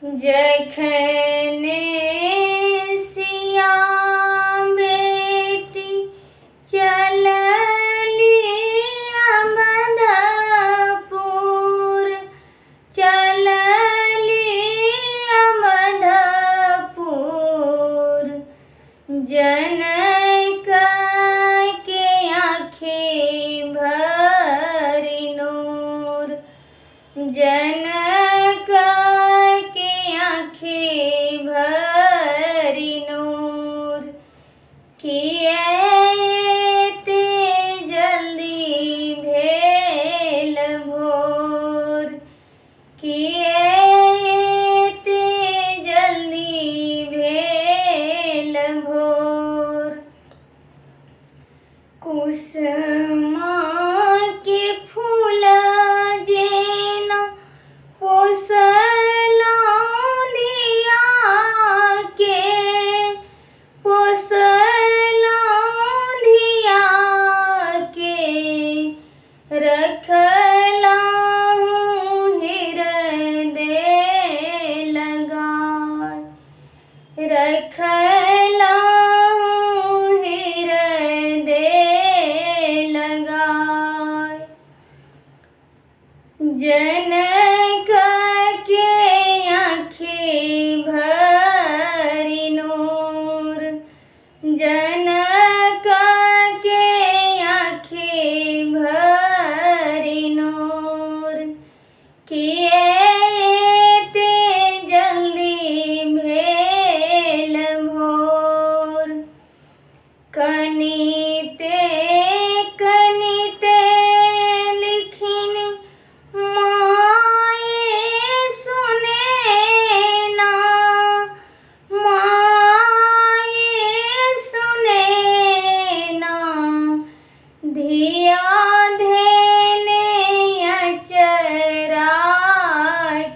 जखने सिया बेटी चलली अमदपुर, चलली अमदपुर। जनक के आँखें भरी नूर, जनक के आँखें भरी नूर। किएते जल्दी भेल भोर, किएते जल्दी भेल भोर। कुसुमा के फूल जेना पोसलहुँ धिया के, पोसलहुँ धिया के। रखलहुँ हृदय लगाय, रखलहुँ हृदय लगाय। जनक के आँखें भरी नूर, जनक के आँखें भरी नूर। किएते जल्दी भेल भोर, कनिते कनिते लिखिन माए सुने ना, माए सुने ना। धिया धेने अचरा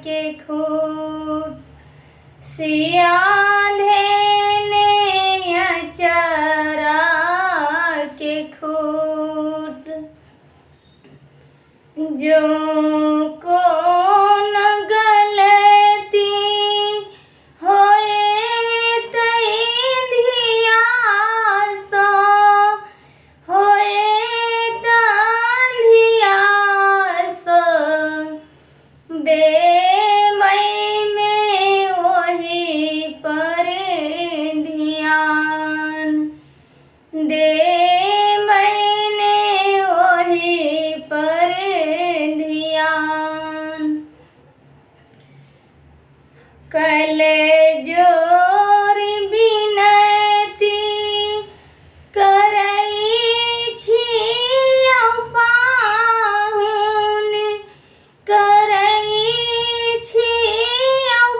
के खूट, सिया धेने अचरा के खूट। जो कोन गलती होए तै धिया सा, होए धिया सा। देबै में ओही पर ध्यान, देबै ने ओही पर ध्यान। कल जोरी बिनती करै छी पाहुन, करै छी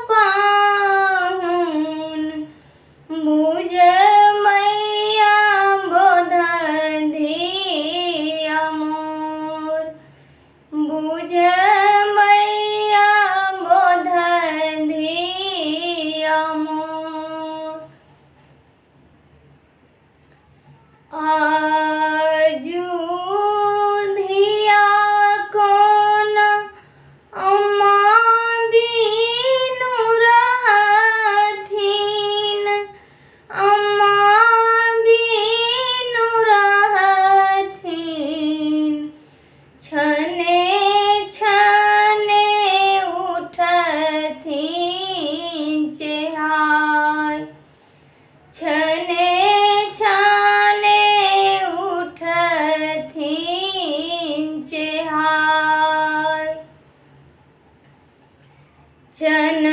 पाहुन। बुझ मैया बोध धिया मोर, बुझ मैया बोध धिया मोर। आजू धिया कोन अम्मा बीनु रहथिन, अम्मा बीनु रहथिन। छने छने उठथिन चेहाय, छने छने उठथिन चेहाय। चन